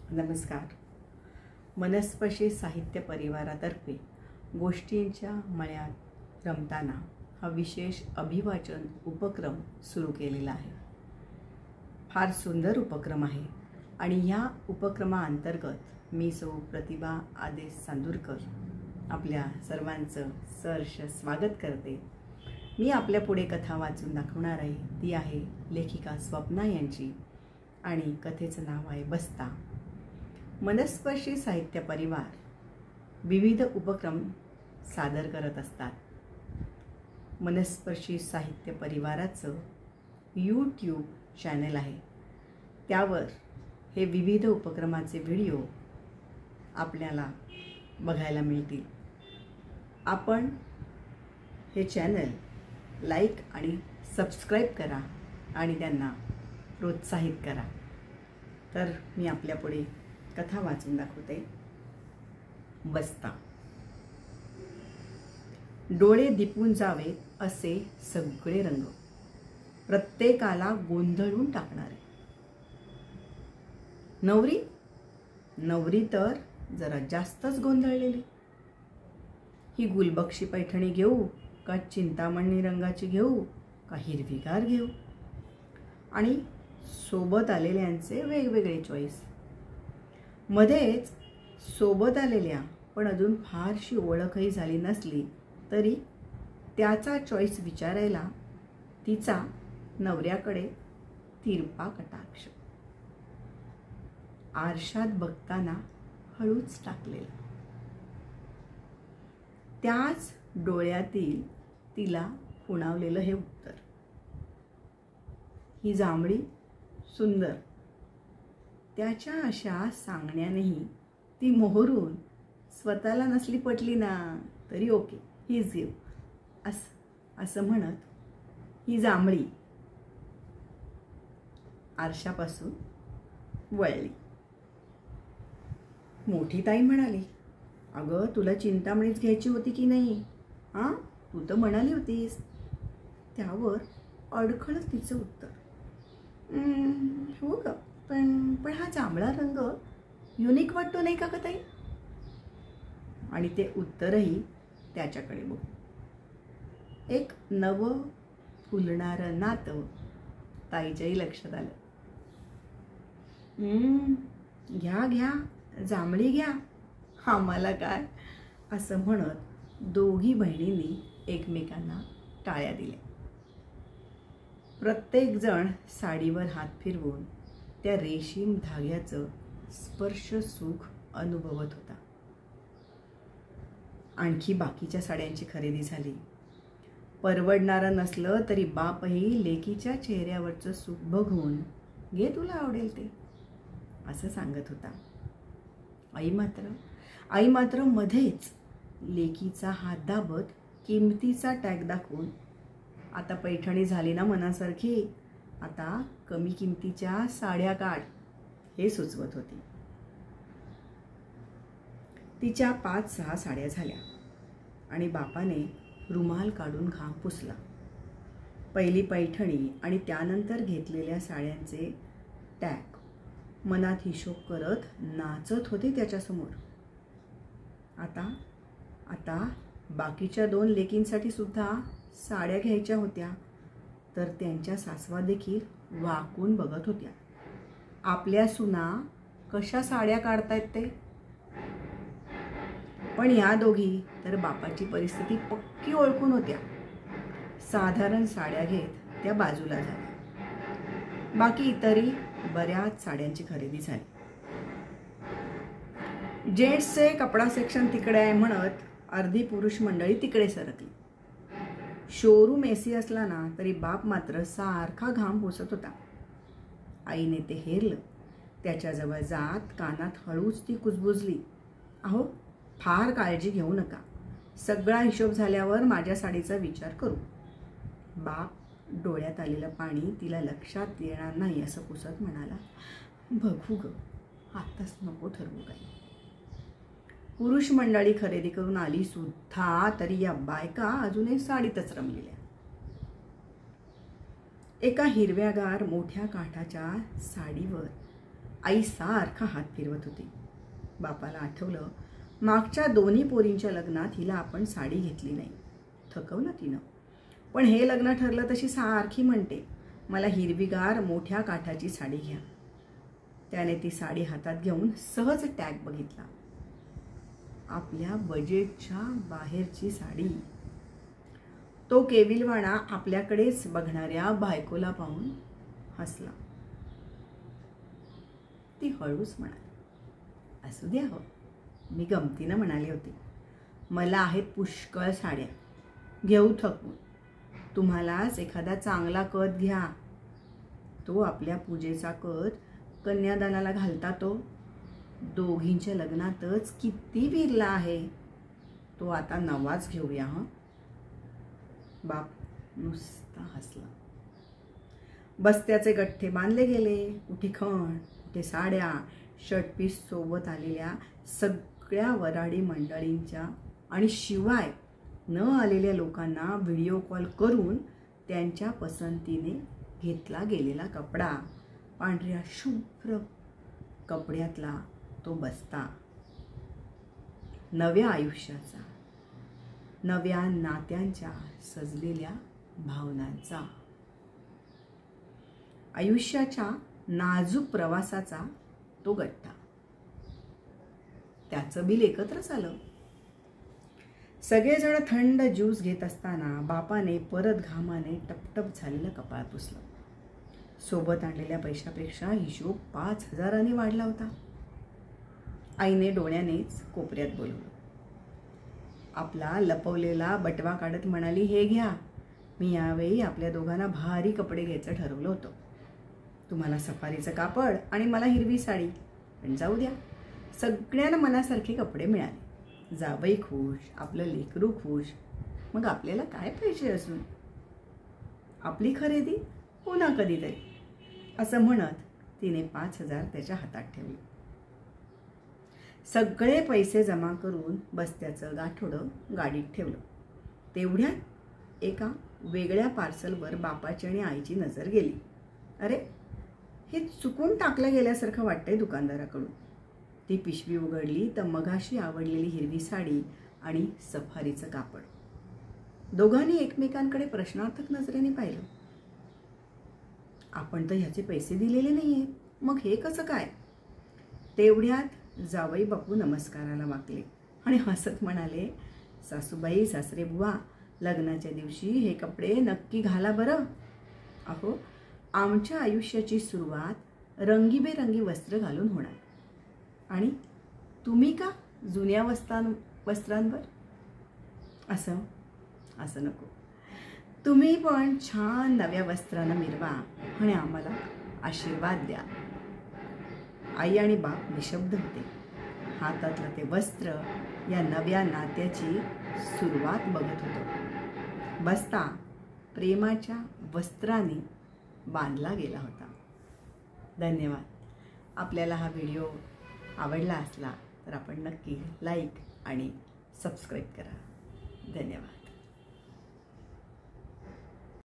नमस्कार. मनस्पर्शी साहित्य परिवारातर्फे गोष्टींच्या मळ्यात रमताना हा विशेष अभिवाचन उपक्रम सुरू केलेला आहे. फार सुंदर उपक्रम आहे आणि या उपक्रमाअंतर्गत मी सौ प्रतिभा आदेश चांदूरकर आपल्या सर्वांचं सहर्ष स्वागत करते. मी आपल्या पुढे कथा वाचून दाखवणार आहे. ती आहे लेखिका स्वप्ना यांची आणि कथेचं नाव आहे बस्ता. मनस्पर्शी साहित्य परिवार विविध उपक्रम सादर करत असतात. मनस्पर्शी साहित्य परिवाराचं YouTube चॅनल आहे. त्यावर हे विविध उपक्रमाचे व्हिडिओ आपल्याला बघायला मिळतील. आपण हे चॅनल लाईक आणि सबस्क्राईब करा आणि त्यांना प्रोत्साहित करा. तर मी आपल्यापुढे कथा वाचून दाखवते. बस्ता. डोळे दिपून जावे असे सगळे रंग प्रत्येकाला गोंधळून टाकणारे. नवरी तर जरा जास्तच गोंधळलेली. ही गुलबक्षी पैठणी घेऊ का चिंतामणी रंगाची घेऊ का हिरवीगार घेऊ, आणि सोबत आलेल्यांचे वेगवेगळे चॉईस. मध्येच सोबत आलेल्या पण अजून फारशी ओळखही झाली नसली तरी त्याचा चॉईस विचारायला तिचा नवऱ्याकडे तिरपा कटाक्ष. आरशात बघताना हळूच टाकलेला. त्याच डोळ्यातील तिला खुणावलेलं हे उत्तर. ही जांभळी सुंदर. त्याच्या अशा सांगण्यानेही ती मोहरून स्वतःला नसली पटली ना तरी ओके, हीच घेऊ असं म्हणत ही जांभळी आरशापासून वळली. मोठी ताई म्हणाली, अगं तुला चिंतामणीच घ्यायची होती की नाही? हां, तू तर म्हणाली होतीस. त्यावर अडखळत तिचं उत्तर, हो का, पण हा जांभळा रंग युनिक वाटतो नाही का ताई? आणि ते उत्तरही त्याच्याकडे बघ. एक नवं फुलणारं नातं ताईच्याही लक्षात आलं. घ्या जांभळी घ्या, आम्हाला काय, असं म्हणत दोघी बहिणींनी एकमेकांना टाळ्या दिल्या. प्रत्येकजण साडीवर हात फिरवून त्या रेशीम धाग्याचं स्पर्श सुख अनुभवत होता. आणखी बाकीच्या साड्यांची खरेदी झाली. परवडणारं नसलं तरी बापही लेकीच्या चेहऱ्यावरचं सुख बघून घे तुला आवडेल ते असं सांगत होता. आई मात्र मध्येच लेकीचा हात दाबत किमतीचा टॅग दाखवून, आता पैठणी झाली ना मनासारखी, आता कमी किमतीच्या साड्या काढ, हे सुचवत होती. तिच्या 5-6 साड्या झाल्या आणि बापाने रुमाल काढून घाम पुसला. पहिली पैठणी आणि त्यानंतर घेतलेल्या साड्यांचे टॅग मनात हिशोब करत नाचत होते त्याच्यासमोर. आता बाकीच्या 2 लेकींसाठी सुद्धा साड्या घ्यायच्या होत्या, तर त्यांच्या सासवा देखील वाकून बघत होत्या. आपल्या सुना कशा साड्या काढतायत ते. पण या दोघी तर बापाची परिस्थिती पक्की ओळखून होत्या. साधारण साड्या घेत त्या बाजूला झाल्या. बाकी इतरही बऱ्याच साड्यांची खरेदी झाली. जेंट्सचे कपडा सेक्शन तिकडे आहे म्हणत अर्धी पुरुष मंडळी तिकडे सरकली. शोरूम एसी असला ना तरी बाप मात्र सारखा घाम पुसत होता. आईने ते हेरलं. त्याच्याजवळ जात कानात हळूच ती कुजबुजली, अहो फार काळजी घेऊ नका, सगळा हिशोब झाल्यावर माझ्या साडीचा विचार करू. बाप डोळ्यात आलेलं पाणी तिला लक्षात येणार नाही असं पुसत म्हणाला, बघू ग, आत्ताच नको ठरवू काही. पुरुष मंडळी खरेदी करून आली सुद्धा तरी या बायका अजूनही साडीतच रमलेल्या. एका हिरव्यागार मोठ्या काठाच्या साडीवर आई सारखा हात फिरवत होती. बापाला आठवलं, मागच्या दोन्ही पोरींच्या लग्नात हिला आपण साडी घेतली नाही. थकवलं तिनं. पण हे लग्न ठरलं तशी सारखी म्हणते, मला हिरवीगार मोठ्या काठाची साडी घ्या. त्याने ती साडी हातात घेऊन सहज टॅग बघितला. आपल्या बजेटच्या बाहेरची साडी. तो केविलवाणा आपल्याकडेच बघणाऱ्या बायकोला पाहून हसला. ती हळूच म्हणाली, असू द्या हो, मी गमतीनं म्हणाली होती. मला आहेत पुष्कळ साड्या, घेऊ थकून. तुम्हालाच एखादा चांगला कत घ्या. तो आपल्या पूजेचा कत कन्यादानाला घालता तो दोघींच्या लग्नातच किती विरला आहे. तो आता नवाच घेऊया. हं. बाप नुसता हसला. बस्त्याचे गठ्ठे बांधले गेले. कुठे खण, कुठे साड्या, शर्टपीस सोबत आलेल्या सगळ्या वराडी मंडळींच्या आणि शिवाय न आलेल्या लोकांना व्हिडिओ कॉल करून त्यांच्या पसंतीने घेतला गेलेला कपडा, पांढऱ्या शुभ्र कपड्यातला तो बस्ता. नव्या आयुष्याचा, नव्या नात्यांच्या सजलेल्या भावनांचा, आयुष्याच्या नाजूक प्रवासाचा तो गठ्ठा. त्याचं बिल एकत्रच आलं. सगळेजण थंड ज्यूस घेत असताना बापाने परत घामाने टपटप झालेलं कपाळ पुसलं. सोबत आणलेल्या पैशापेक्षा हिशोब 5,000 वाढला होता. आईने डोळ्यानेच कोपऱ्यात बोलवलं. आपला लपवलेला बटवा काढत म्हणाली, हे घ्या, मी यावेळी आपल्या दोघांना भारी कपडे घ्यायचं ठरवलं होतं. तुम्हाला सफारीचं कापड आणि मला हिरवी साडी. पण जाऊ द्या, सगळ्यांना मनासारखे कपडे मिळाले. जावई खुश, आपलं लेकरू खुश, मग आपल्याला काय पाहिजे असून. आपली खरेदी पुन्हा कधीतरी, असं म्हणत तिने 5,000 त्याच्या हातात ठेवले. सगळे पैसे जमा करून बस्त्याचं गाठोडं गाडीत ठेवलं. तेवढ्यात एका वेगळ्या पार्सलवर बापाची आणि आईची नजर गेली. अरे, हे चुकून टाकलं गेल्यासारखं वाटतंय दुकानदाराकडून. ती पिशवी उघडली तर मगाशी आवडलेली हिरवी साडी आणि सफारीचं कापड. दोघांनी एकमेकांकडे प्रश्नार्थक नजरेने पाहिलं. आपण तर ह्याचे पैसे दिलेले नाहीये, मग हे कसं काय. तेवढ्यात जावई बापू नमस्काराला वाकले आणि हसत म्हणाले, सासूबाई, सासरे बुवा, लग्नाच्या दिवशी हे कपडे नक्की घाला बरं. अहो, आमच्या आयुष्याची सुरुवात रंगीबेरंगी वस्त्र घालून होणार, आणि तुम्ही का जुन्या वस्त्रांवर. असं नको. तुम्ही पण छान नव्या वस्त्रानं मिरवा आणि आम्हाला आशीर्वाद द्या. आई आणि बाप निशब्द होते. हातातलं ते वस्त्र या नव्या नात्याची सुरुवात बघत होतं. बस्ता प्रेमाच्या वस्त्राने बांधला गेला होता. धन्यवाद. आपल्याला हा व्हिडिओ आवडला असला तर आपण नक्की लाईक आणि सबस्क्राईब करा. धन्यवाद.